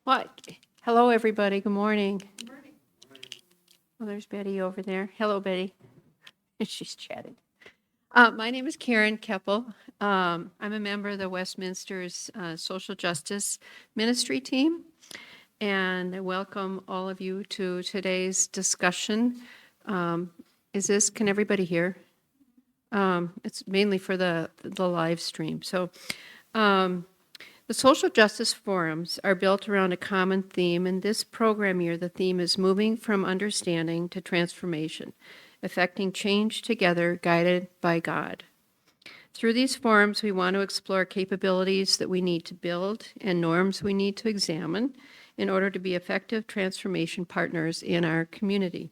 What? Hello, everybody. Good morning. Good morning. Well, there's Betty over there. Hello, Betty. She's chatting. My name is Karen Keppel. I'm a member of the Westminster's Social Justice Ministry team, and I welcome all of you to today's discussion. Can everybody hear? It's mainly for the live stream. So, the social justice forums are built around a common theme, and this program year, the theme is moving from understanding to transformation, effecting change together, guided by God. Through these forums, we want to explore capabilities that we need to build and norms we need to examine in order to be effective transformation partners in our community.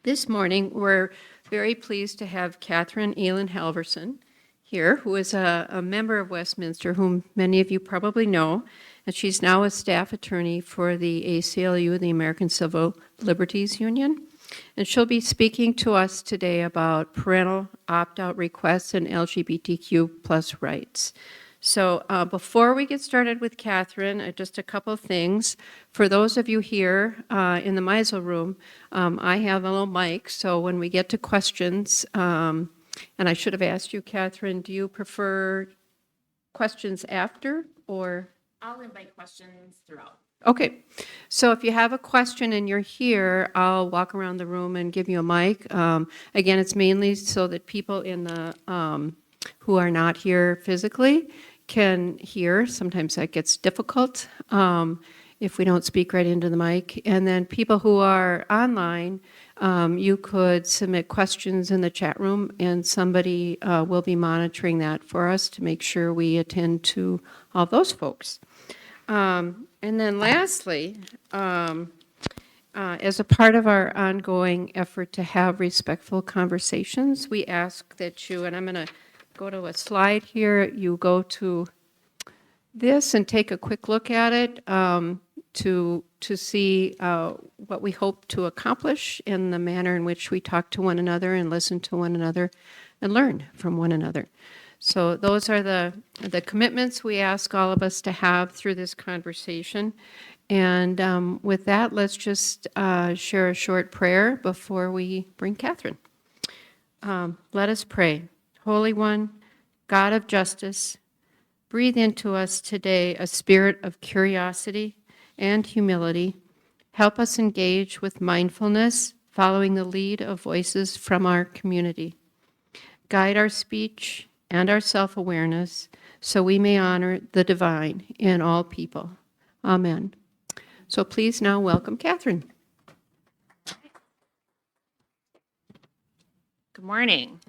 This morning, we're very pleased to have Catherine Ahlin-Halverson here, who is a member of Westminster, whom many of you probably know, and she's now a staff attorney for the ACLU, the American Civil Liberties Union. And she'll be speaking to us today about parental opt-out requests and LGBTQ plus rights. So before we get started with Catherine, just a couple of things. For those of you here in the Meisel room, I have a little mic, so when we get to questions, and I should have asked you, Catherine, do you prefer questions after or? I'll invite questions throughout. Okay, so if you have a question and you're here, I'll walk around the room and give you a mic. Again, it's mainly so that people in the who are not here physically can hear. Sometimes that gets difficult if we don't speak right into the mic. And then people who are online, you could submit questions in the chat room, and somebody will be monitoring that for us to make sure we attend to all those folks. And then lastly, as a part of our ongoing effort to have respectful conversations, we ask that you, and I'm going to go to a slide here, you go to this and take a quick look at it to see what we hope to accomplish in the manner in which we talk to one another and listen to one another and learn from one another. So those are the commitments we ask all of us to have through this conversation. And with that, let's just share a short prayer before we bring Catherine. Let us pray. Holy One, God of justice, breathe into us today a spirit of curiosity and humility. Help us engage with mindfulness, following the lead of voices from our community. Guide our speech and our self-awareness so we may honor the divine in all people. Amen. So please now welcome Catherine. Good morning.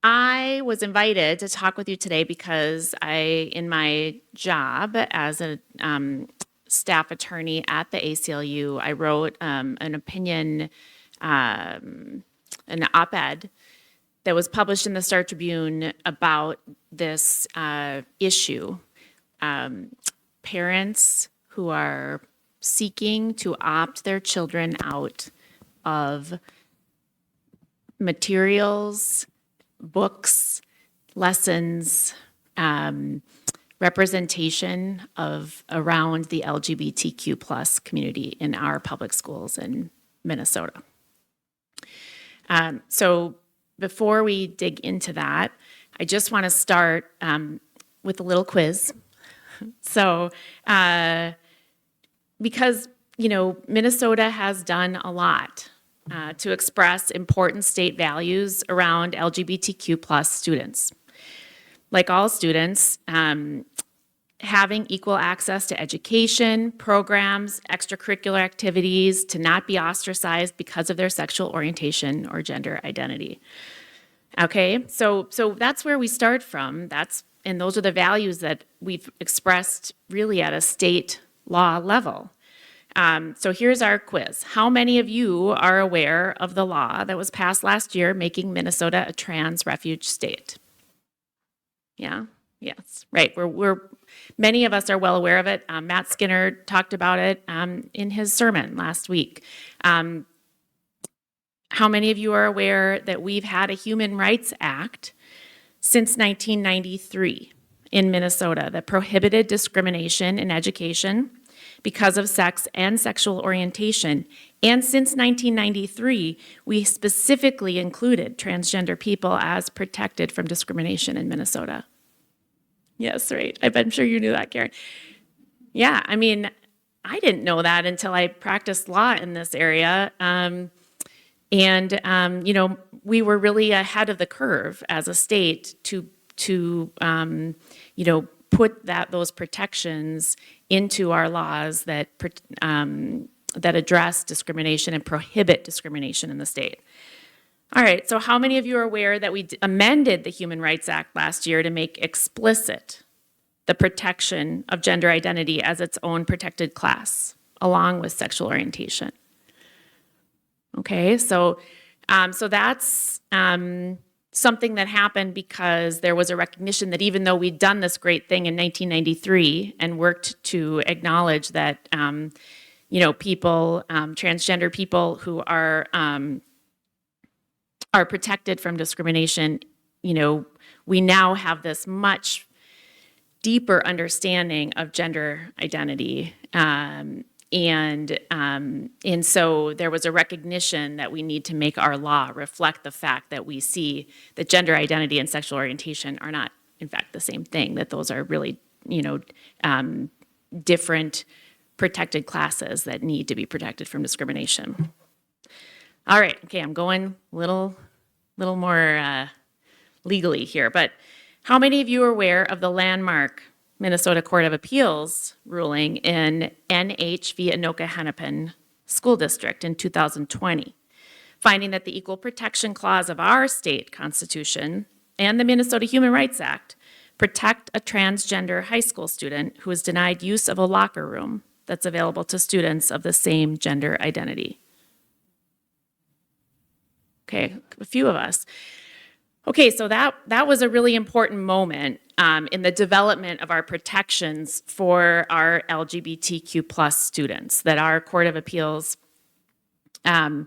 I was invited to talk with you today because in my job as a staff attorney at the ACLU, I wrote an opinion, an op-ed that was published in the Star Tribune about this issue. Parents who are seeking to opt their children out of materials, books, lessons, representation of around the LGBTQ plus community in our public schools in Minnesota. So before we dig into that, I just want to start with a little quiz. So because, Minnesota has done a lot to express important state values around LGBTQ plus students. Like all students, having equal access to education, programs, extracurricular activities, to not be ostracized because of their sexual orientation or gender identity. Okay, so that's where we start from. And those are the values that we've expressed really at a state law level. So here's our quiz. How many of you are aware of the law that was passed last year making Minnesota a trans refuge state? Yeah, yes, right. Many of us are well aware of it. Matt Skinner talked about it in his sermon last week. How many of you are aware that we've had a Human Rights Act since 1993 in Minnesota that prohibited discrimination in education because of sex and sexual orientation. And since 1993, we specifically included transgender people as protected from discrimination in Minnesota. Yes, right. I'm sure you knew that, Karen. Yeah, I mean, I didn't know that until I practiced law in this area. We were really ahead of the curve as a state to put those protections into our laws that address discrimination and prohibit discrimination in the state. All right, so how many of you are aware that we amended the Human Rights Act last year to make explicit the protection of gender identity as its own protected class, along with sexual orientation? Okay, so that's something that happened because there was a recognition that even though we'd done this great thing in 1993 and worked to acknowledge that people, transgender people who are protected from discrimination, we now have this much deeper understanding of gender identity. And so there was a recognition that we need to make our law reflect the fact that we see that gender identity and sexual orientation are not, in fact, the same thing, that those are really, different protected classes that need to be protected from discrimination. All right, okay, I'm going a little more legally here, but how many of you are aware of the landmark Minnesota Court of Appeals ruling in NH v. Anoka-Hennepin School District in 2020, finding that the Equal Protection Clause of our state constitution and the Minnesota Human Rights Act protect a transgender high school student who is denied use of a locker room that's available to students of the same gender identity. Okay, a few of us. Okay, so that was a really important moment in the development of our protections for our LGBTQ plus students, that our Court of Appeals, when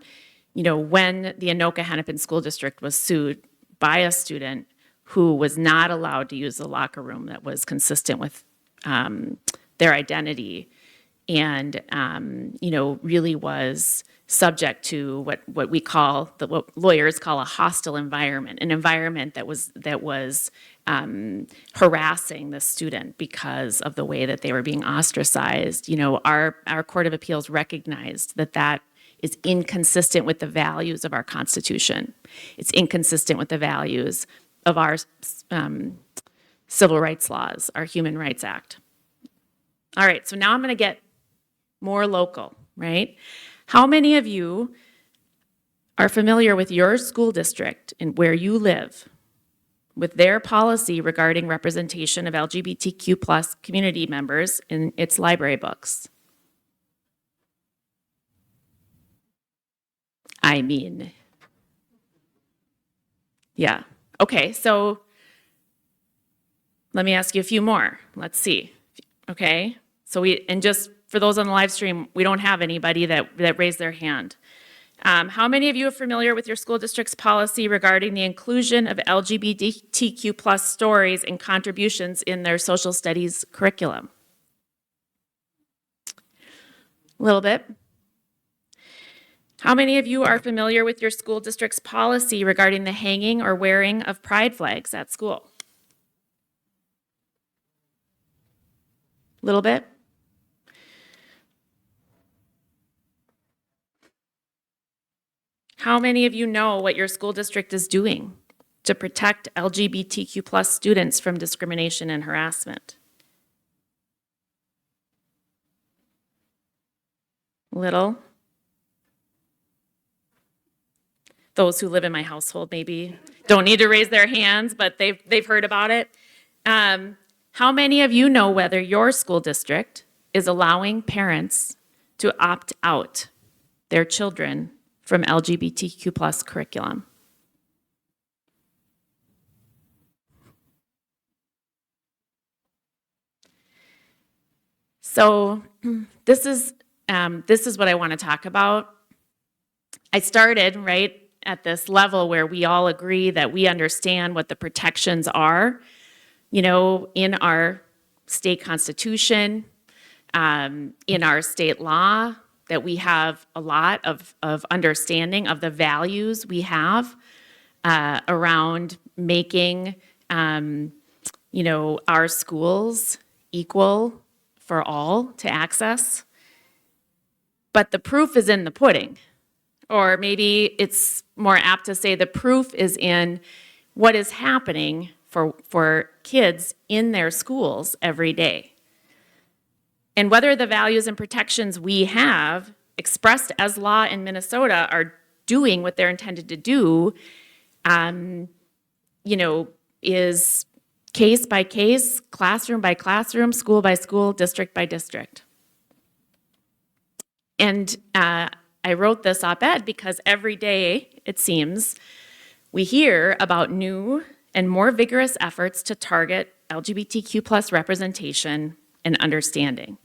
the Anoka-Hennepin School District was sued by a student who was not allowed to use the locker room that was consistent with their identity, and really was subject to what we call, what lawyers call a hostile environment, an environment that was harassing the student because of the way that they were being ostracized. Our Court of Appeals recognized that is inconsistent with the values of our Constitution. It's inconsistent with the values of our civil rights laws, our Human Rights Act. All right, so now I'm going to get more local, right? How many of you are familiar with your school district and where you live, with their policy regarding representation of LGBTQ plus community members in its library books? I mean, yeah. Okay, so let me ask you a few more. Let's see. Okay, so just for those on the live stream, we don't have anybody that raised their hand. How many of you are familiar with your school district's policy regarding the inclusion of LGBTQ plus stories and contributions in their social studies curriculum? A little bit. How many of you are familiar with your school district's policy regarding the hanging or wearing of pride flags at school? A little bit. How many of you know what your school district is doing to protect LGBTQ plus students from discrimination and harassment? Little. Those who live in my household maybe don't need to raise their hands, but they've heard about it. How many of you know whether your school district is allowing parents to opt out their children from LGBTQ plus curriculum? So this is what I want to talk about. I started, right, at this level where we all agree that we understand what the protections are, in our state constitution, in our state law, that we have a lot of understanding of the values we have around making, our schools equal for all to access. But the proof is in the pudding. Or maybe it's more apt to say the proof is in what is happening for kids in their schools every day. And whether the values and protections we have expressed as law in Minnesota are doing what they're intended to do, is case by case, classroom by classroom, school by school, district by district. And I wrote this op-ed because every day, it seems, we hear about new and more vigorous efforts to target LGBTQ plus representation and understanding.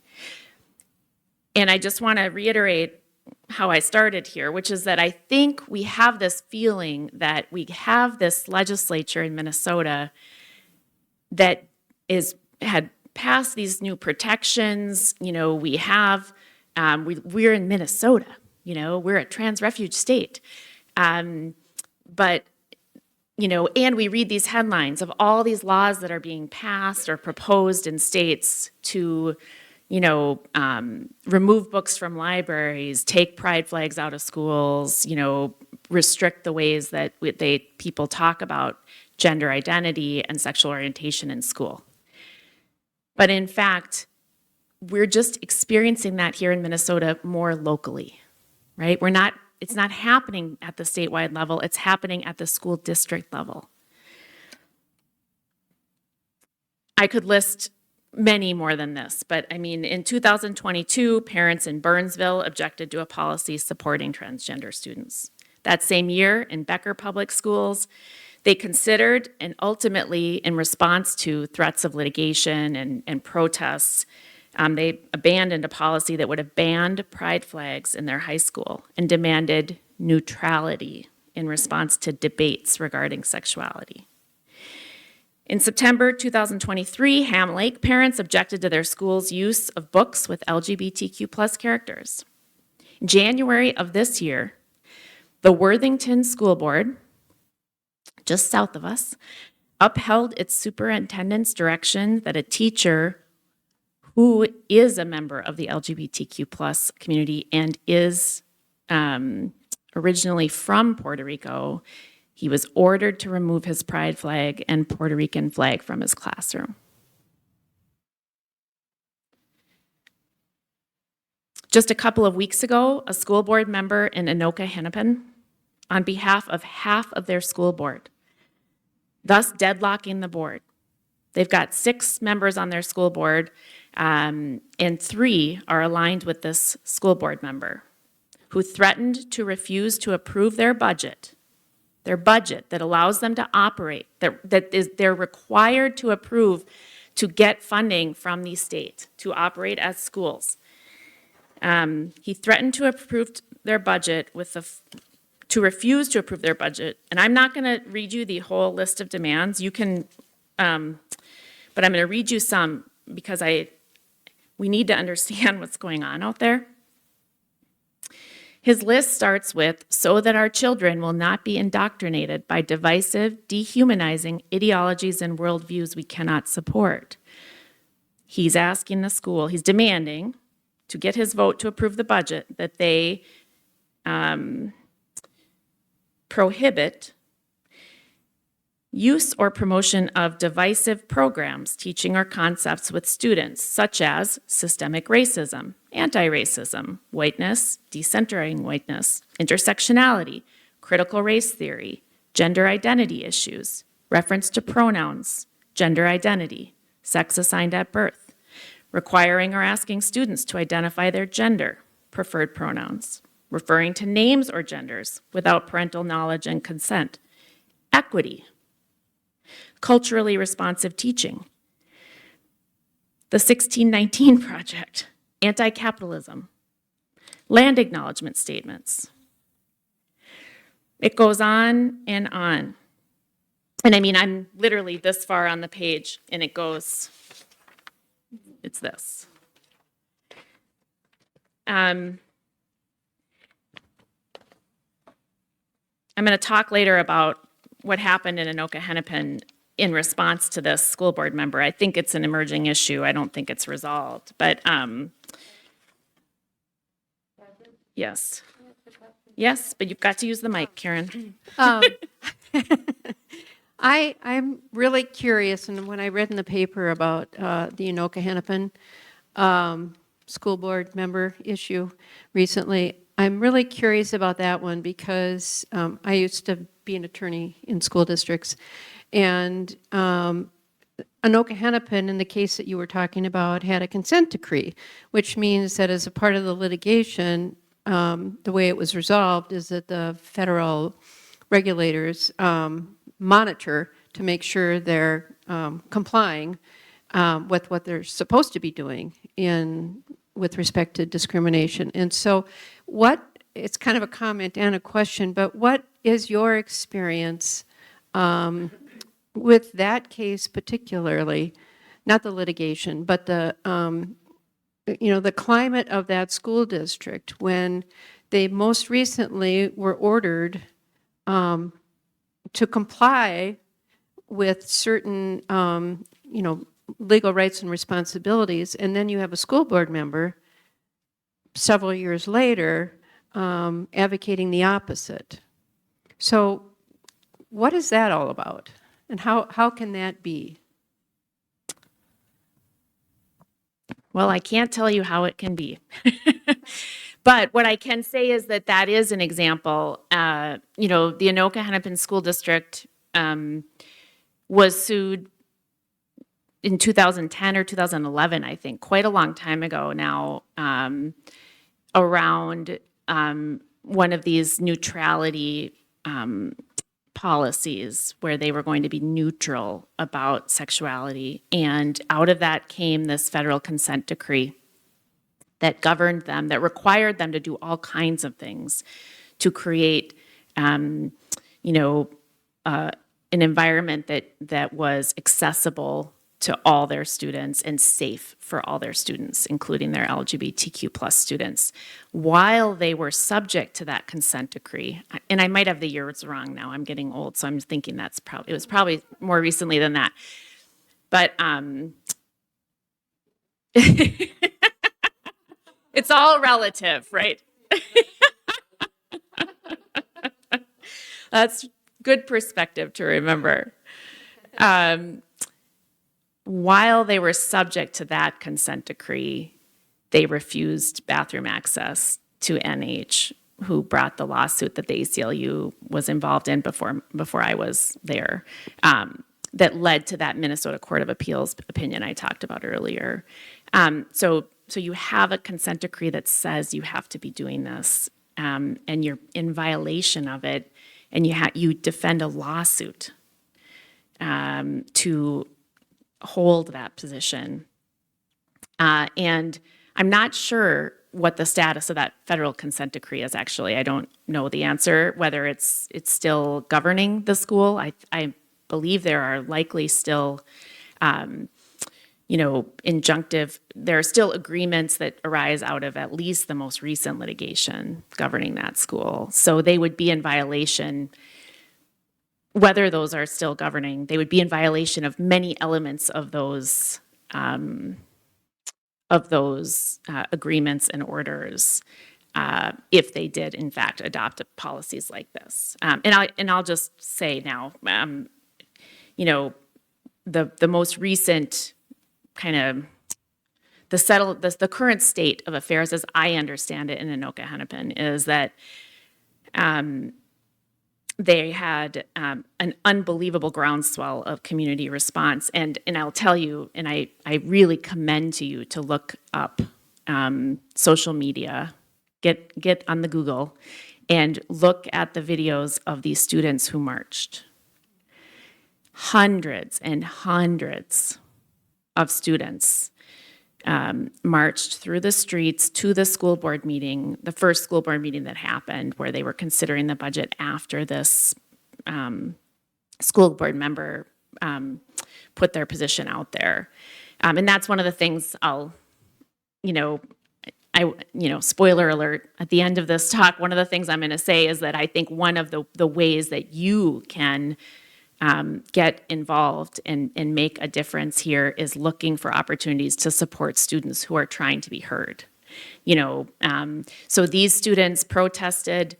And I just want to reiterate how I started here, which is that I think we have this feeling that we have this legislature in Minnesota that had passed these new protections. We have, we're in Minnesota, we're a trans refuge state. But, and we read these headlines of all these laws that are being passed or proposed in states to, remove books from libraries, take pride flags out of schools, restrict the ways that people talk about gender identity and sexual orientation in school. But in fact, we're just experiencing that here in Minnesota more locally, right? It's not happening at the statewide level, it's happening at the school district level. I could list many more than this, but in 2022, parents in Burnsville objected to a policy supporting transgender students. That same year, in Becker Public Schools, they considered and ultimately, in response to threats of litigation and protests, they abandoned a policy that would have banned pride flags in their high school and demanded neutrality in response to debates regarding sexuality. In September 2023, Ham Lake parents objected to their school's use of books with LGBTQ plus characters. In January of this year, the Worthington School Board, just south of us, upheld its superintendent's direction that a teacher who is a member of the LGBTQ plus community and is originally from Puerto Rico, he was ordered to remove his pride flag and Puerto Rican flag from his classroom. Just a couple of weeks ago, a school board member in Anoka, Hennepin, on behalf of half of their school board, thus deadlocking the board. They've got 6 members on their school board, and 3 are aligned with this school board member, who threatened to refuse to approve their budget that allows them to operate, they're required to approve to get funding from the state to operate as schools. He threatened to approve their budget to refuse to approve their budget. And I'm not going to read you the whole list of demands. You can, but I'm going to read you some because we need to understand what's going on out there. His list starts with, so that our children will not be indoctrinated by divisive, dehumanizing ideologies and worldviews we cannot support. He's asking the school, he's demanding to get his vote to approve the budget that they prohibit use or promotion of divisive programs teaching our concepts with students, such as systemic racism, anti-racism, whiteness, decentering whiteness, intersectionality, critical race theory, gender identity issues, reference to pronouns, gender identity, sex assigned at birth, requiring or asking students to identify their gender, preferred pronouns, referring to names or genders without parental knowledge and consent, equity, culturally responsive teaching, the 1619 Project, anti-capitalism, land acknowledgement statements. It goes on and on. And I mean, I'm literally this far on the page, and it goes, it's this. I'm going to talk later about what happened in Anoka Hennepin in response to this school board member. I think it's an emerging issue. I don't think it's resolved. But yes. Yes, but you've got to use the mic, Karen. I'm really curious, and when I read in the paper about the Anoka Hennepin school board member issue recently, I'm really curious about that one because I used to be an attorney in school districts, and Anoka Hennepin, in the case that you were talking about, had a consent decree, which means that as a part of the litigation, the way it was resolved is that the federal regulators monitor to make sure they're complying with what they're supposed to be doing with respect to discrimination. And so it's kind of a comment and a question, but what is your experience with that case particularly, not the litigation, but the climate of that school district when they most recently were ordered to comply with certain, legal rights and responsibilities, and then you have a school board member several years later advocating the opposite. So what is that all about? And how can that be? Well, I can't tell you how it can be. But what I can say is that is an example. The Anoka Hennepin School District was sued in 2010 or 2011, I think, quite a long time ago now, around one of these neutrality policies where they were going to be neutral about sexuality. And out of that came this federal consent decree that governed them, that required them to do all kinds of things to create, an environment that was accessible to all their students and safe for all their students, including their LGBTQ plus students, while they were subject to that consent decree. And I might have the years wrong now. I'm getting old, so I'm thinking it was probably more recently than that. But it's all relative, right? That's good perspective to remember. While they were subject to that consent decree, they refused bathroom access to NH, who brought the lawsuit that the ACLU was involved in before I was there, that led to that Minnesota Court of Appeals opinion I talked about earlier. So you have a consent decree that says you have to be doing this, and you're in violation of it, and you defend a lawsuit to hold that position. And I'm not sure what the status of that federal consent decree is actually. I don't know the answer, whether it's still governing the school. I believe there are likely still, injunctive, there are still agreements that arise out of at least the most recent litigation governing that school. So they would be in violation. Whether those are still governing, they would be in violation of many elements of those agreements and orders if they did in fact adopt policies like this. And I'll just say now, the most recent kind of the current state of affairs, as I understand it in Anoka Hennepin, is that they had an unbelievable groundswell of community response. And I'll tell you, and I really commend to you to look up social media, get on the Google, and look at the videos of these students who marched. Hundreds and hundreds of students marched through the streets to the school board meeting, the first school board meeting that happened, where they were considering the budget after this school board member put their position out there. And that's one of the things spoiler alert, at the end of this talk, one of the things I'm going to say is that I think one of the ways that you can get involved and make a difference here is looking for opportunities to support students who are trying to be heard. So these students protested.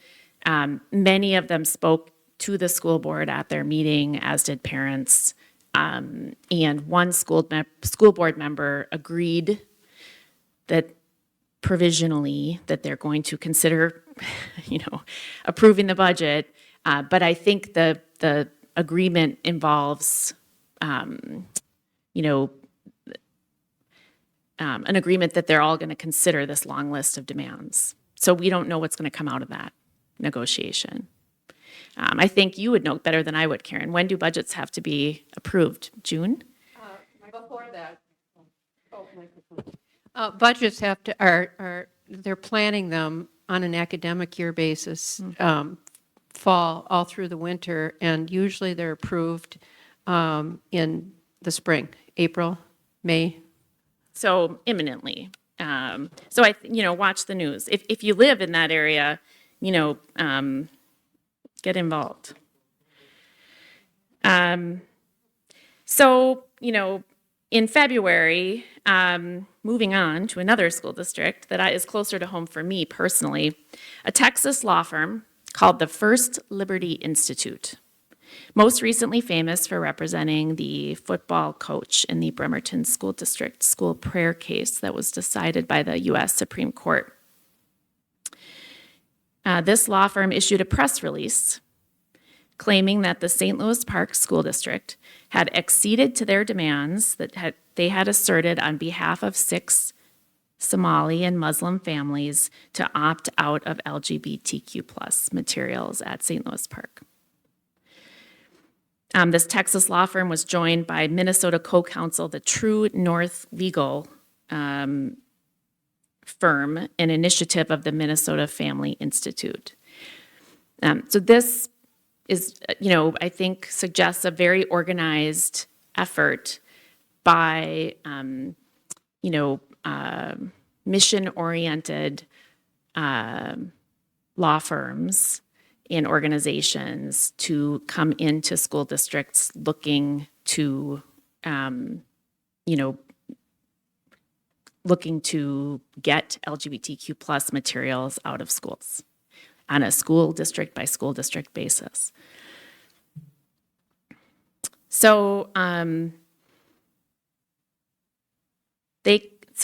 Many of them spoke to the school board at their meeting, as did parents. And one school board member agreed that provisionally that they're going to consider, approving the budget. But I think the agreement involves, an agreement that they're all going to consider this long list of demands. So we don't know what's going to come out of that negotiation. I think you would know better than I would, Karen. When do budgets have to be approved? June? Before that. Budgets have to, they're planning them on an academic year basis, fall all through the winter, and usually they're approved in the spring, April, May. So imminently. So watch the news. If you live in that area, get involved. In February, moving on to another school district that is closer to home for me personally, a Texas law firm called the First Liberty Institute, most recently famous for representing the football coach in the Bremerton School District school prayer case that was decided by the U.S. Supreme Court. This law firm issued a press release claiming that the St. Louis Park School District had acceded to their demands that they had asserted on behalf of 6 Somali and Muslim families to opt out of LGBTQ plus materials at St. Louis Park. This Texas law firm was joined by Minnesota co-counsel, the True North Legal firm, an initiative of the Minnesota Family Institute. So this is, I think suggests a very organized effort by, mission-oriented law firms and organizations to come into school districts looking to, get LGBTQ plus materials out of schools on a school district by school district basis. So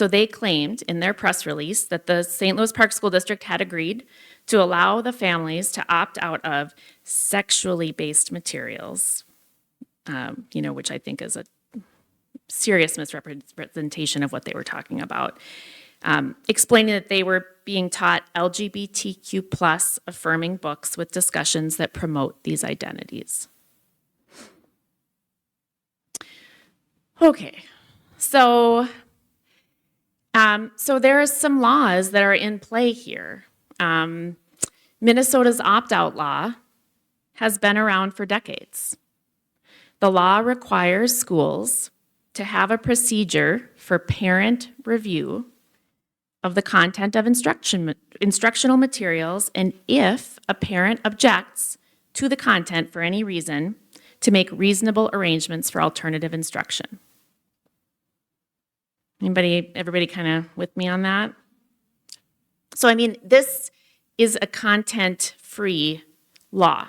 they claimed in their press release that the St. Louis Park School District had agreed to allow the families to opt out of sexually based materials, which I think is a serious misrepresentation of what they were talking about, explaining that they were being taught LGBTQ plus affirming books with discussions that promote these identities. Okay, so there are some laws that are in play here. Minnesota's opt-out law has been around for decades. The law requires schools to have a procedure for parent review of the content of instructional materials, and if a parent objects to the content for any reason, to make reasonable arrangements for alternative instruction. Everybody kind of with me on that? So, this is a content-free law.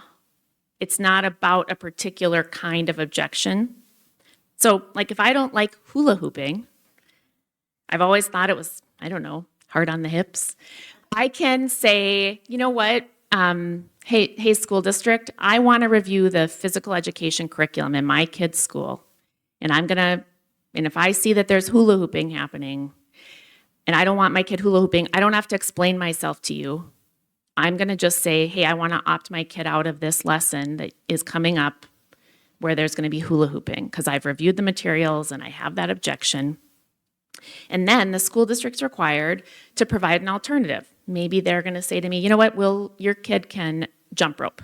It's not about a particular kind of objection. So, if I don't like hula hooping, I've always thought it was, hard on the hips. I can say, you know what, hey, school district, I want to review the physical education curriculum in my kid's school. And if I see that there's hula hooping happening, and I don't want my kid hula hooping, I don't have to explain myself to you. I'm going to just say, hey, I want to opt my kid out of this lesson that is coming up where there's going to be hula hooping because I've reviewed the materials and I have that objection. And then the school district's required to provide an alternative. Maybe they're going to say to me, you know what, your kid can jump rope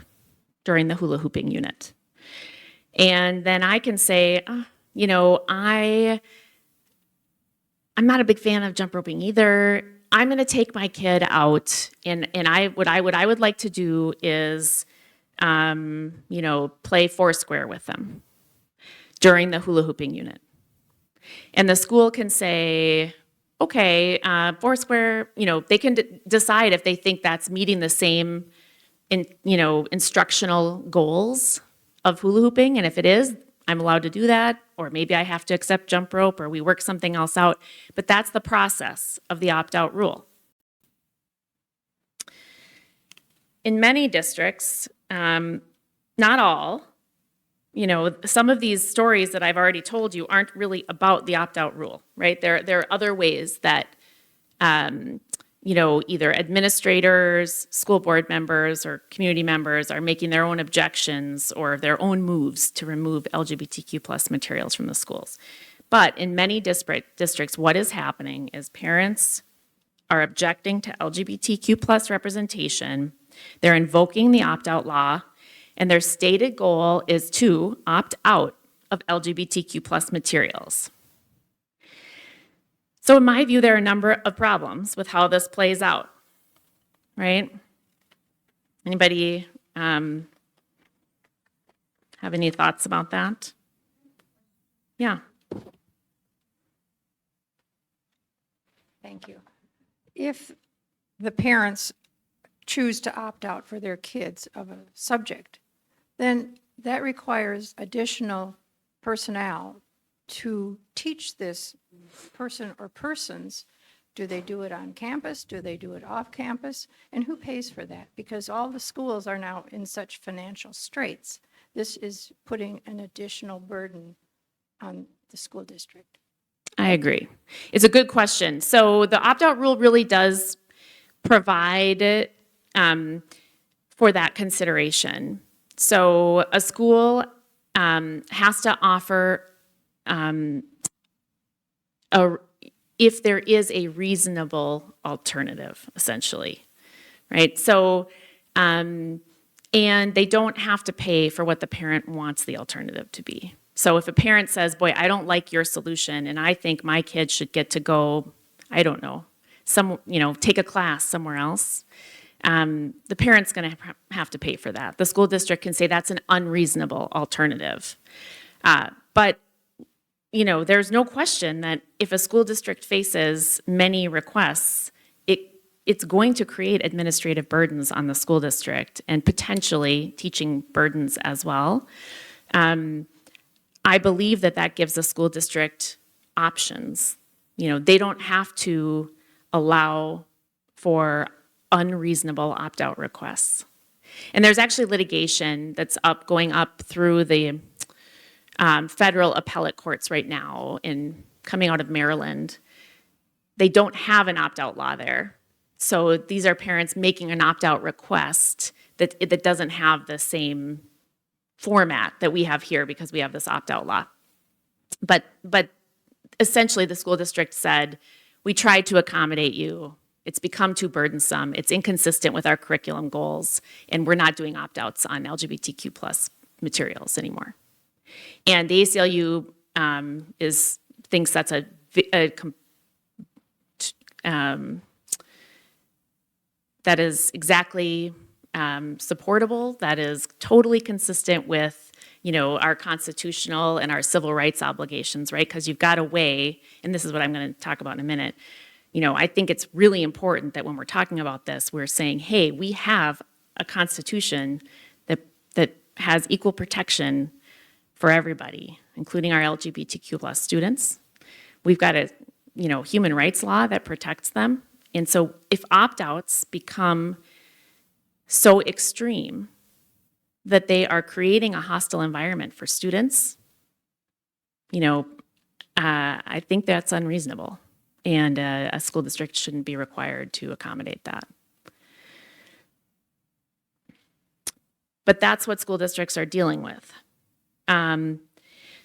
during the hula hooping unit. And then I can say, you know, I'm not a big fan of jump roping either. I'm going to take my kid out, and what I would like to do is, you know, play foursquare with them during the hula hooping unit. And the school can say, okay, foursquare, you know, they can decide if they think that's meeting the same, instructional goals of hula hooping, and if it is, I'm allowed to do that, or maybe I have to accept jump rope, or we work something else out. But that's the process of the opt-out rule. In many districts, not all, you know, some of these stories that I've already told you aren't really about the opt-out rule, right? There are other ways that, you know, either administrators, school board members, or community members are making their own objections or their own moves to remove LGBTQ plus materials from the schools. But in many districts, what is happening is parents are objecting to LGBTQ plus representation. They're invoking the opt-out law, and their stated goal is to opt out of LGBTQ plus materials. So in my view, there are a number of problems with how this plays out, right? Anybody have any thoughts about that? Yeah. Thank you. If the parents choose to opt out for their kids of a subject, then that requires additional personnel to teach this person or persons. Do they do it on campus? Do they do it off campus? And who pays for that? Because all the schools are now in such financial straits. This is putting an additional burden on the school district. I agree. It's a good question. So the opt-out rule really does provide for that consideration. So a school has to offer, if there is a reasonable alternative, essentially, right? So, and they don't have to pay for what the parent wants the alternative to be. So if a parent says, boy, I don't like your solution, and I think my kid should get to go, I don't know, take a class somewhere else, the parent's going to have to pay for that. The school district can say that's an unreasonable alternative. But, you know, there's no question that if a school district faces many requests, it's going to create administrative burdens on the school district and potentially teaching burdens as well. I believe that gives the school district options. You know, they don't have to allow for unreasonable opt-out requests. And there's actually litigation that's going up through the federal appellate courts right now and coming out of Maryland. They don't have an opt-out law there. So these are parents making an opt-out request that doesn't have the same format that we have here because we have this opt-out law. But essentially the school district said, we tried to accommodate you. It's become too burdensome. It's inconsistent with our curriculum goals, and we're not doing opt-outs on LGBTQ plus materials anymore. And the ACLU thinks that's that is exactly supportable. That is totally consistent with, you know, our constitutional and our civil rights obligations, right? Because you've got a way, and this is what I'm going to talk about in a minute. You know, I think it's really important that when we're talking about this, we're saying, hey, we have a constitution that has equal protection for everybody, including our LGBTQ plus students. We've got a, human rights law that protects them. And so if opt-outs become so extreme that they are creating a hostile environment for students, I think that's unreasonable. And a school district shouldn't be required to accommodate that. But that's what school districts are dealing with.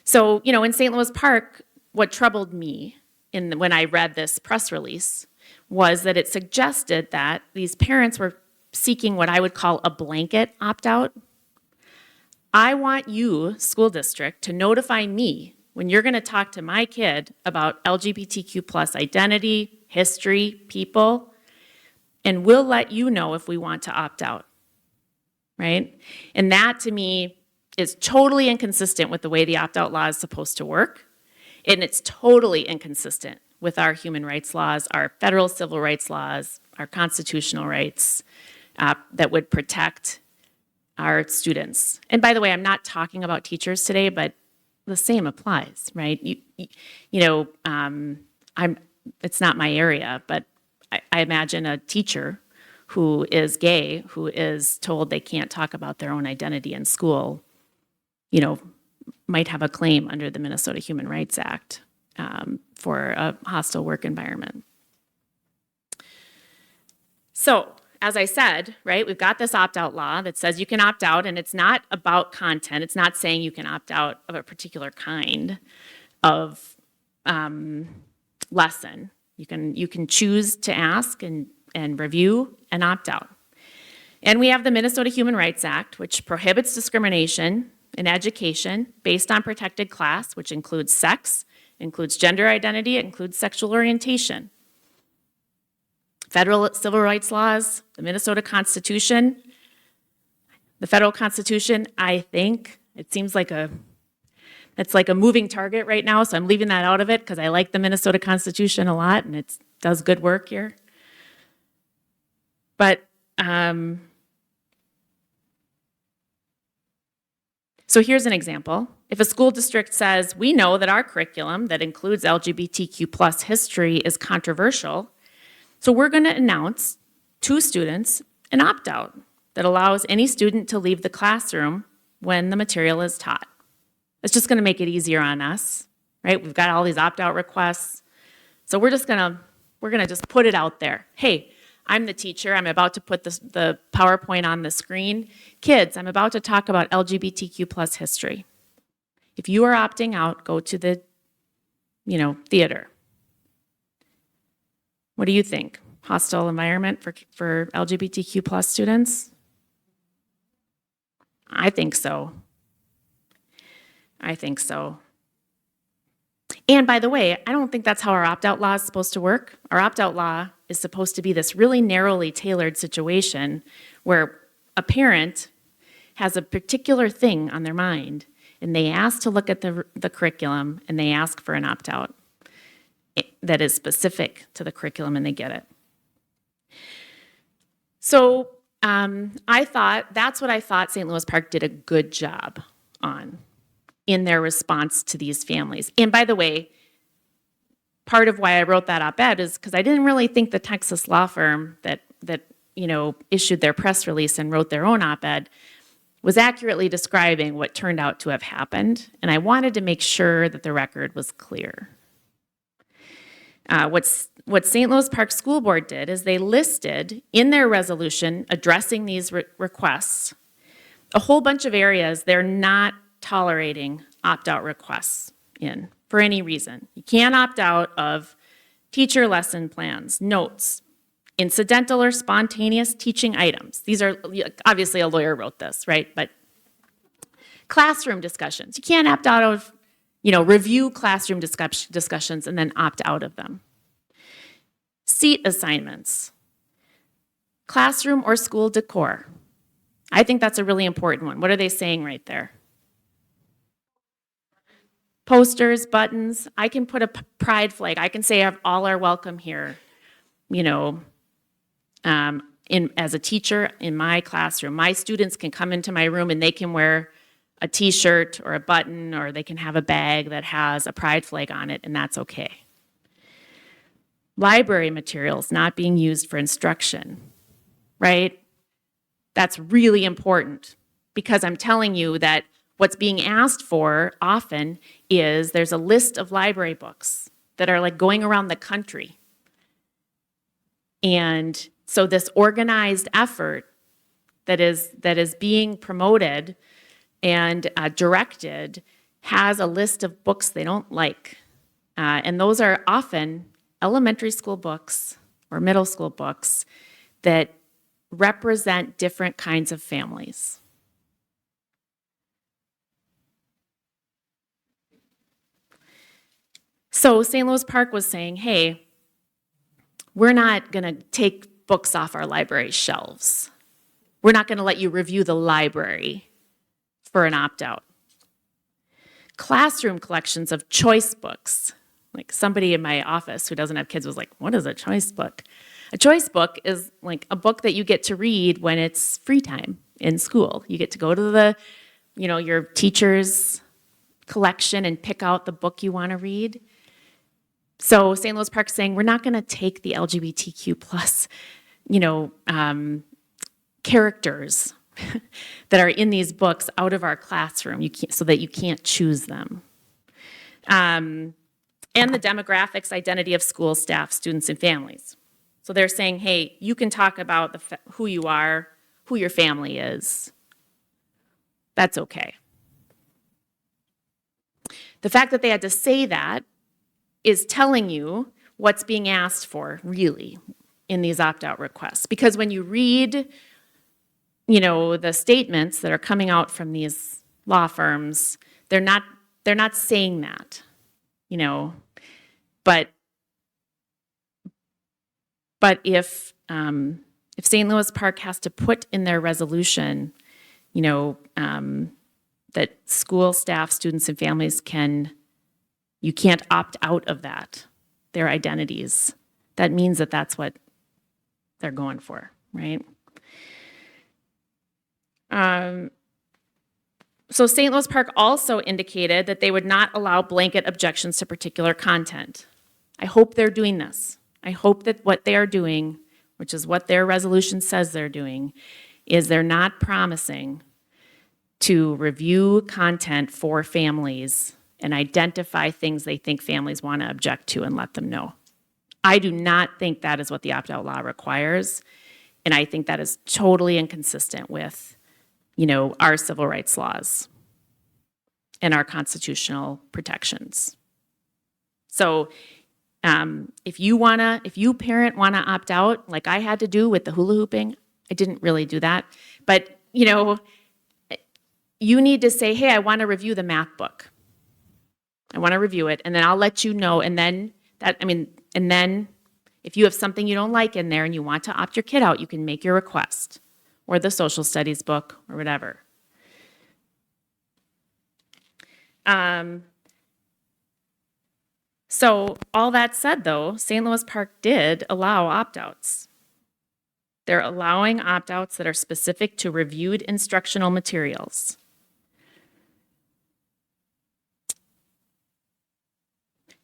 So, in St. Louis Park, what troubled me when I read this press release was that it suggested that these parents were seeking what I would call a blanket opt-out. I want you, school district, to notify me when you're going to talk to my kid about LGBTQ plus identity, history, people, and we'll let you know if we want to opt out, right? And that, to me, is totally inconsistent with the way the opt-out law is supposed to work, and it's totally inconsistent with our human rights laws, our federal civil rights laws, our constitutional rights that would protect our students. And by the way, I'm not talking about teachers today, but the same applies, right? It's not my area, but I imagine a teacher who is gay, who is told they can't talk about their own identity in school, might have a claim under the Minnesota Human Rights Act for a hostile work environment. So, as I said, right, we've got this opt-out law that says you can opt out, and it's not about content. It's not saying you can opt out of a particular kind of lesson. You can choose to ask and review and opt out. And we have the Minnesota Human Rights Act, which prohibits discrimination in education based on protected class, which includes sex, includes gender identity, it includes sexual orientation. Federal civil rights laws, the Minnesota Constitution, the federal Constitution, I think, it seems like it's like a moving target right now, so I'm leaving that out of it because I like the Minnesota Constitution a lot and it does good work here. But, so here's an example. If a school district says, we know that our curriculum that includes LGBTQ plus history is controversial, so we're going to announce to students an opt-out that allows any student to leave the classroom when the material is taught. It's just going to make it easier on us, right? We've got all these opt-out requests. So we're going to just put it out there. Hey, I'm the teacher. I'm about to put the PowerPoint on the screen. Kids, I'm about to talk about LGBTQ plus history. If you are opting out, go to the, theater. What do you think? Hostile environment for LGBTQ plus students? I think so. And by the way, I don't think that's how our opt-out law is supposed to work. Our opt-out law is supposed to be this really narrowly tailored situation where a parent has a particular thing on their mind and they ask to look at the curriculum and they ask for an opt-out that is specific to the curriculum and they get it. So that's what I thought St. Louis Park did a good job on in their response to these families. And by the way, part of why I wrote that op-ed is because I didn't really think the Texas law firm that issued their press release and wrote their own op-ed was accurately describing what turned out to have happened. And I wanted to make sure that the record was clear. What St. Louis Park School Board did is they listed in their resolution addressing these requests a whole bunch of areas they're not tolerating opt-out requests in for any reason. You can't opt out of teacher lesson plans, notes, incidental or spontaneous teaching items. These are, obviously a lawyer wrote this, right? But classroom discussions. You can't opt out of, review classroom discussions and then opt out of them. Seat assignments. Classroom or school decor. I think that's a really important one. What are they saying right there? Posters, buttons. I can put a pride flag. I can say all are welcome here. As a teacher in my classroom, my students can come into my room and they can wear a t-shirt or a button, or they can have a bag that has a pride flag on it, and that's okay. Library materials not being used for instruction, right? That's really important because I'm telling you that what's being asked for often is there's a list of library books that are like going around the country. And so this organized effort that is being promoted and directed has a list of books they don't like. And those are often elementary school books or middle school books that represent different kinds of families. So St. Louis Park was saying, hey, we're not going to take books off our library shelves. We're not going to let you review the library for an opt-out. Classroom collections of choice books. Like somebody in my office who doesn't have kids was like, what is a choice book? A choice book is like a book that you get to read when it's free time in school. You get to go to the, your teacher's collection and pick out the book you want to read. So St. Louis Park saying, we're not going to take the LGBTQ plus, characters that are in these books out of our classroom so that you can't choose them. And the demographics, identity of school staff, students, and families. So they're saying, hey, you can talk about who you are, who your family is. That's okay. The fact that they had to say that is telling you what's being asked for, really, in these opt-out requests. Because when you read, the statements that are coming out from these law firms, they're not saying that, But if St. Louis Park has to put in their resolution, that school staff, students, and families you can't opt out of that, their identities, that means that that's what they're going for, right? So St. Louis Park also indicated that they would not allow blanket objections to particular content. I hope they're doing this. I hope that what they are doing, which is what their resolution says they're doing, is they're not promising to review content for families and identify things they think families want to object to and let them know. I do not think that is what the opt-out law requires, and I think that is totally inconsistent with, our civil rights laws and our constitutional protections. So if you parent wanna opt out, like I had to do with the hula hooping, I didn't really do that, but you need to say, hey, I want to review the math book. I want to review it, and then I'll let you know. And then if you have something you don't like in there and you want to opt your kid out, you can make your request, or the social studies book, or whatever. So all that said, though, St. Louis Park did allow opt-outs. They're allowing opt-outs that are specific to reviewed instructional materials.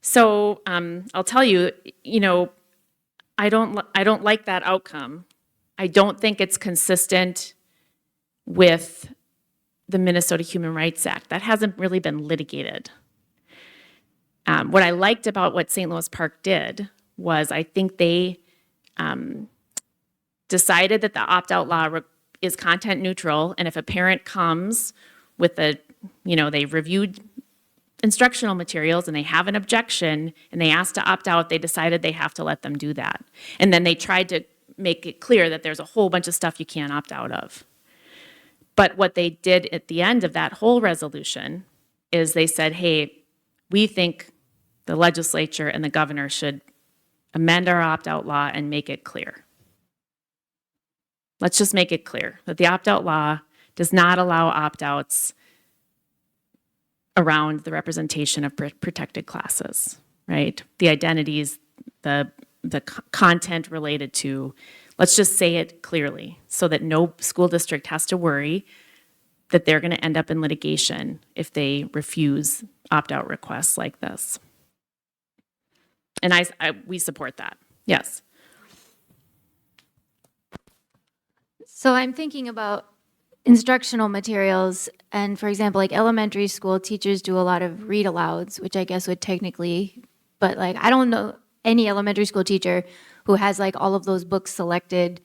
So I'll tell you, I don't like that outcome. I don't think it's consistent with the Minnesota Human Rights Act. That hasn't really been litigated. What I liked about what St. Louis Park did was I think they decided that the opt-out law is content neutral, and if a parent comes with they've reviewed instructional materials and they have an objection and they ask to opt out, they decided they have to let them do that. And then they tried to make it clear that there's a whole bunch of stuff you can't opt out of. But what they did at the end of that whole resolution is they said, hey, we think the legislature and the governor should amend our opt-out law and make it clear. Let's just make it clear that the opt-out law does not allow opt-outs around the representation of protected classes, right? The identities, the content related to, let's just say it clearly so that no school district has to worry that they're going to end up in litigation if they refuse opt-out requests like this. And we support that, yes. So I'm thinking about instructional materials, and for example, like elementary school teachers do a lot of read alouds, which I guess would technically, but like I don't know any elementary school teacher who has like all of those books selected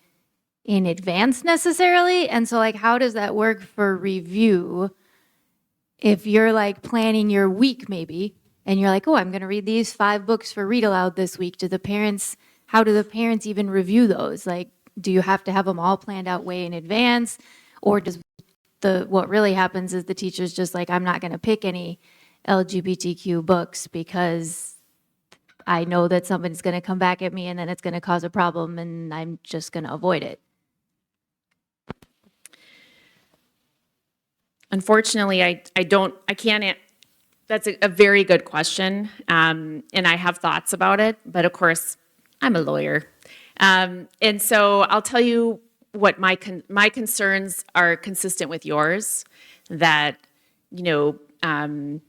in advance necessarily. And so like how does that work for review if you're like planning your week maybe and you're like, oh, I'm going to read these 5 books for read aloud this week. How do the parents even review those? Like, do you have to have them all planned out way in advance? Or does what really happens is the teacher's just like, I'm not going to pick any LGBTQ books because I know that somebody's going to come back at me and then it's going to cause a problem and I'm just going to avoid it. Unfortunately, I can't. That's a very good question, and I have thoughts about it. But of course, I'm a lawyer, and so I'll tell you what my concerns are consistent with yours. That and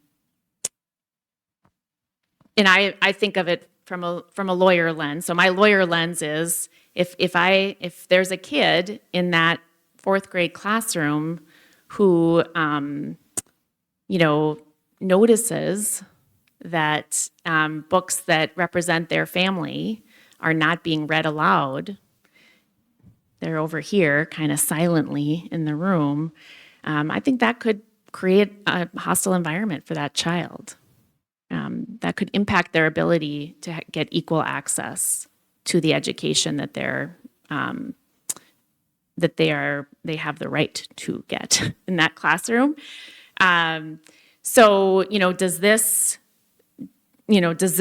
I think of it from a lawyer lens. So my lawyer lens is if there's a kid in that 4th grade classroom who notices that books that represent their family are not being read aloud, they're over here kind of silently in the room, I think that could create a hostile environment for that child. That could impact their ability to get equal access to the education that they have the right to get in that classroom. So, does this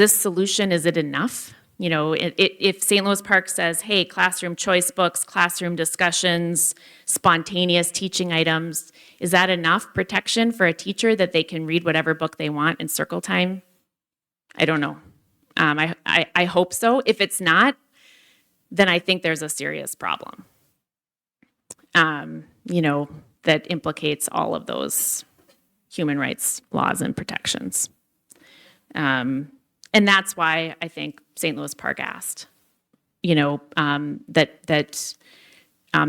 solution, is it enough? If St. Louis Park says, hey, classroom choice books, classroom discussions, spontaneous teaching items, is that enough protection for a teacher that they can read whatever book they want in circle time? I don't know. I hope so. If it's not, then I think there's a serious problem, that implicates all of those human rights laws and protections. And that's why I think St. Louis Park asked, that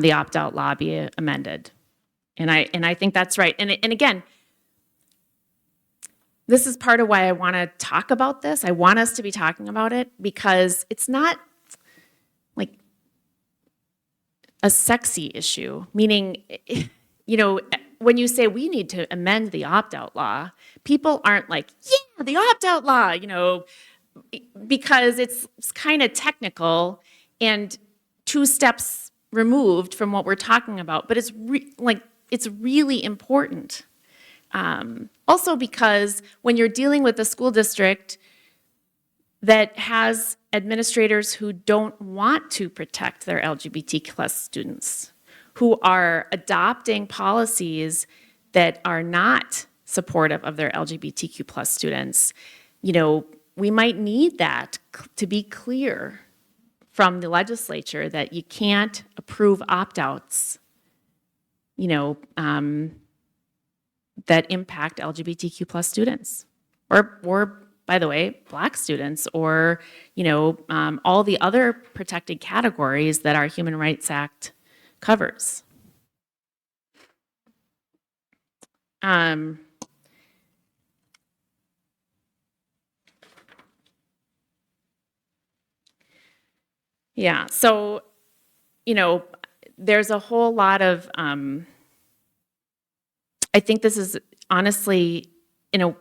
the opt-out law be amended. And I think that's right. And again, this is part of why I want to talk about this. I want us to be talking about it because it's not like a sexy issue, meaning, when you say we need to amend the opt-out law, people aren't like, yeah, the opt-out law, because it's kind of technical and 2 steps removed from what we're talking about, but it's really important. Also because when you're dealing with a school district that has administrators who don't want to protect their LGBT+ students, who are adopting policies that are not supportive of their LGBTQ+ students, we might need that to be clear from the legislature that you can't approve opt-outs, that impact LGBTQ+ students, or by the way, Black students, or all the other protected categories that our Human Rights Act covers. Yeah, so, there's a whole lot of, I think this is honestly, an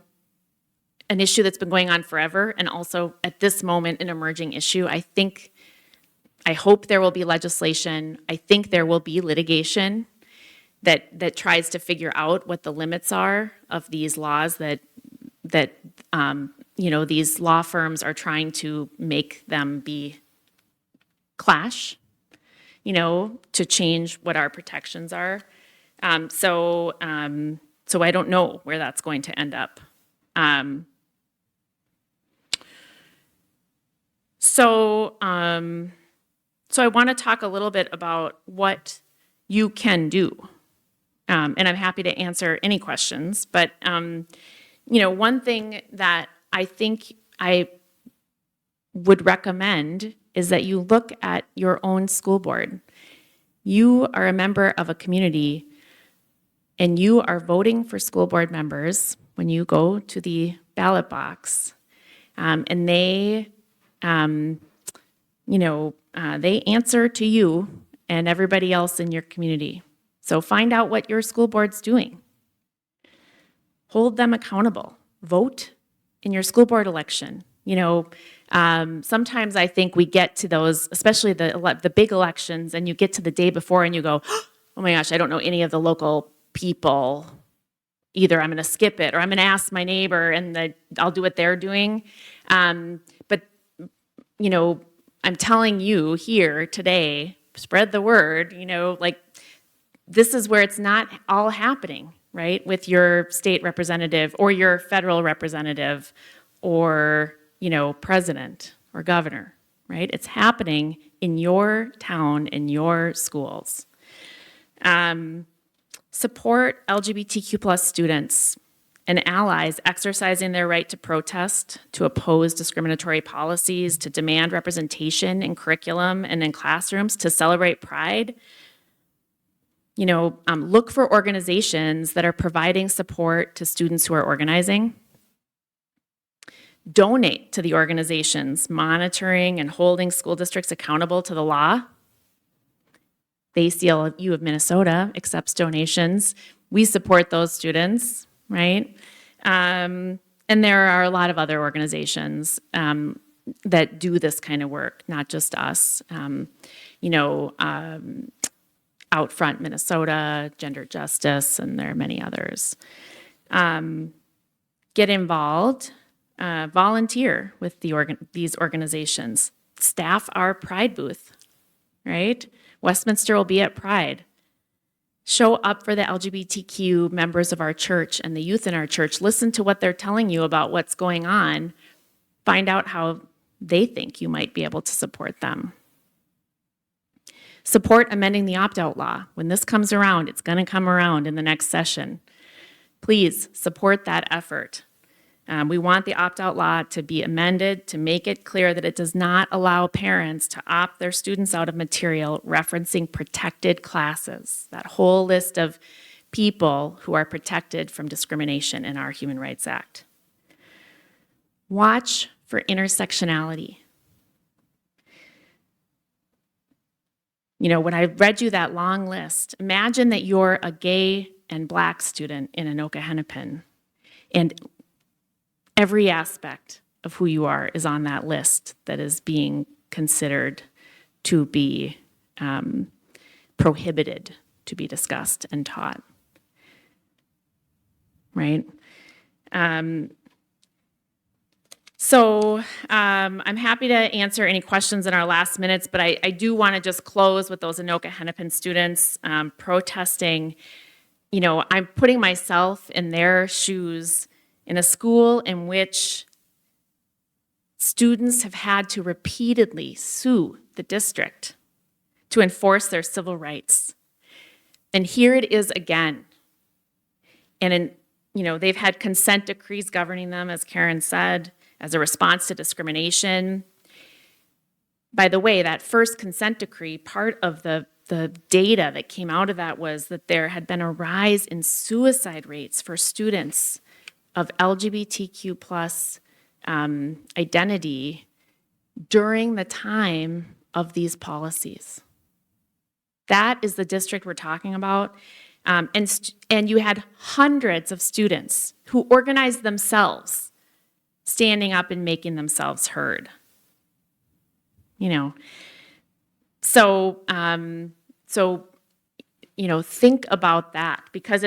issue that's been going on forever, and also at this moment, an emerging issue. I hope there will be legislation. I think there will be litigation that tries to figure out what the limits are of these laws that these law firms are trying to make them be clash, to change what our protections are. So I don't know where that's going to end up. So I want to talk a little bit about what you can do. And I'm happy to answer any questions. But, one thing that I think I would recommend is that you look at your own school board. You are a member of a community, and you are voting for school board members when you go to the ballot box. And they, they answer to you and everybody else in your community. So find out what your school board's doing. Hold them accountable. Vote in your school board election. Sometimes I think we get to those, especially the big elections, and you get to the day before and you go, oh my gosh, I don't know any of the local people. Either I'm going to skip it or I'm going to ask my neighbor and I'll do what they're doing. But I'm telling you here today, spread the word, this is where it's not all happening, right? With your state representative or your federal representative or, president or governor, right? It's happening in your town, in your schools. Support LGBTQ plus students and allies exercising their right to protest, to oppose discriminatory policies, to demand representation in curriculum and in classrooms, to celebrate pride. Look for organizations that are providing support to students who are organizing. Donate to the organizations monitoring and holding school districts accountable to the law. The ACLU of Minnesota accepts donations. We support those students, right? And there are a lot of other organizations that do this kind of work, not just us. Out Front Minnesota, Gender Justice, and there are many others. Get involved, volunteer with these organizations. Staff our Pride booth, right? Westminster will be at Pride. Show up for the LGBTQ members of our church and the youth in our church. Listen to what they're telling you about what's going on. Find out how they think you might be able to support them. Support amending the opt-out law. When this comes around, it's going to come around in the next session. Please support that effort. We want the opt-out law to be amended to make it clear that it does not allow parents to opt their students out of material referencing protected classes, that whole list of people who are protected from discrimination in our Human Rights Act. Watch for intersectionality. When I read you that long list, imagine that you're a gay and Black student in Anoka Hennepin, and every aspect of who you are is on that list that is being considered to be prohibited to be discussed and taught, right? So I'm happy to answer any questions in our last minutes, but I do want to just close with those Anoka Hennepin students protesting. I'm putting myself in their shoes in a school in which students have had to repeatedly sue the district to enforce their civil rights. And here it is again. And they've had consent decrees governing them, as Karen said, as a response to discrimination. By the way, that first consent decree, part of the data that came out of that was that there had been a rise in suicide rates for students of LGBTQ plus identity during the time of these policies. That is the district we're talking about. And you had hundreds of students who organized themselves, standing up and making themselves heard. So think about that, because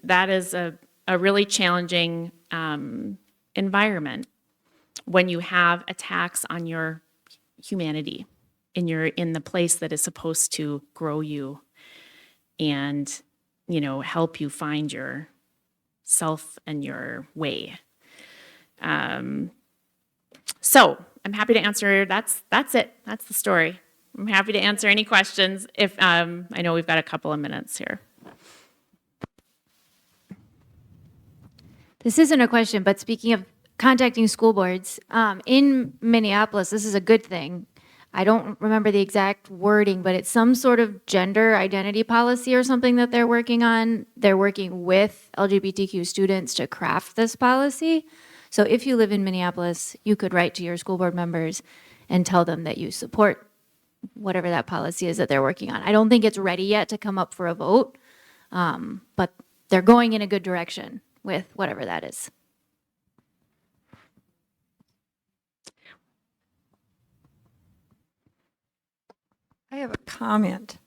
that is a really challenging environment when you have attacks on your humanity in the place that is supposed to grow you and help you find your self and your way. So I'm happy to answer. That's it. That's the story. I'm happy to answer any questions if I know we've got a couple of minutes here. This isn't a question, but speaking of contacting school boards, in Minneapolis, this is a good thing. I don't remember the exact wording, but it's some sort of gender identity policy or something that they're working on. They're working with LGBTQ students to craft this policy. So if you live in Minneapolis, you could write to your school board members and tell them that you support whatever that policy is that they're working on. I don't think it's ready yet to come up for a vote, but they're going in a good direction with whatever that is. I have a comment.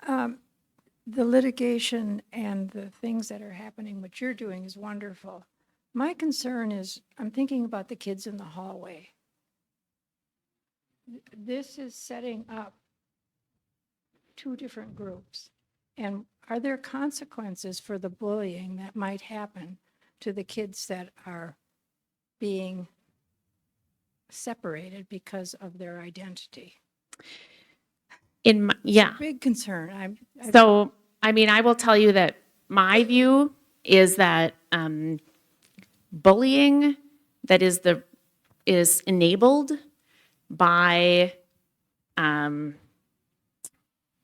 The litigation and the things that are happening, what you're doing is wonderful. My concern is, I'm thinking about the kids in the hallway. This is setting up two different groups. And are there consequences for the bullying that might happen to the kids that are being separated because of their identity? Yeah. Big concern. So, I mean, I will tell you that my view is that bullying that is enabled by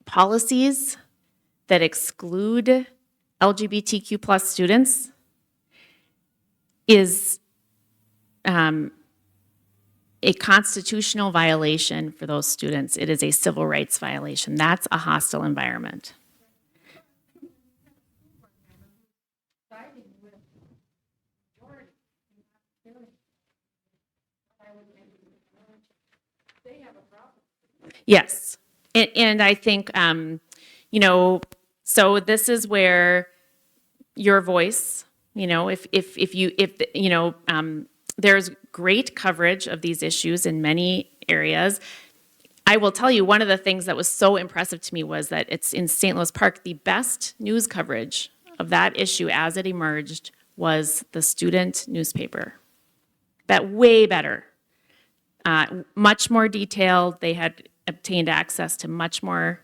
policies that exclude LGBTQ plus students is a constitutional violation for those students. It is a civil rights violation. That's a hostile environment. Yes. And I think, so this is where your voice, there's great coverage of these issues in many areas. I will tell you, one of the things that was so impressive to me was that it's in St. Louis Park, the best news coverage of that issue as it emerged was the student newspaper. That way better, much more detailed. They had obtained access to much more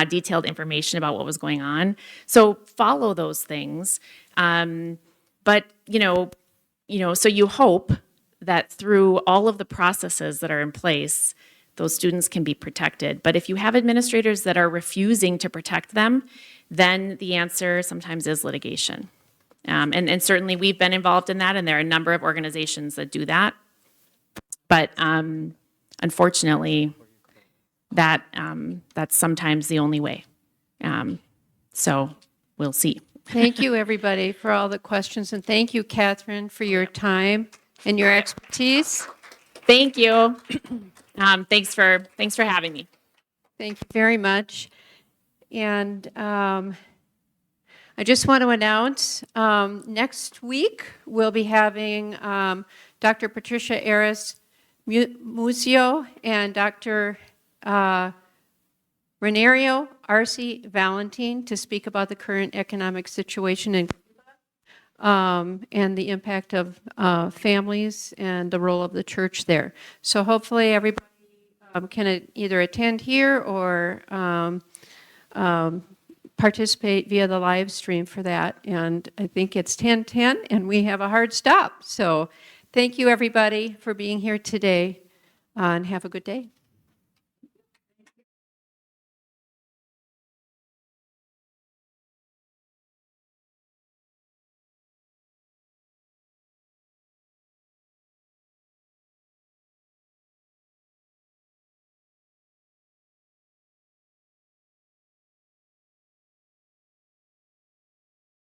detailed information about what was going on. So follow those things. But, so you hope that through all of the processes that are in place, those students can be protected. But if you have administrators that are refusing to protect them, then the answer sometimes is litigation. And certainly we've been involved in that, and there are a number of organizations that do that. But unfortunately, that's sometimes the only way. So we'll see. Thank you, everybody, for all the questions, and thank you, Catherine, for your time and your expertise. Thank you. Thanks for having me. Thank you very much. And I just want to announce next week we'll be having Dr. Patricia Aris-Musio and Dr. Renario Arce Valentin to speak about the current economic situation in and the impact of families and the role of the church there. So hopefully everybody can either attend here or participate via the live stream for that. And I think it's 10:10 and we have a hard stop. So thank you everybody for being here today and have a good day.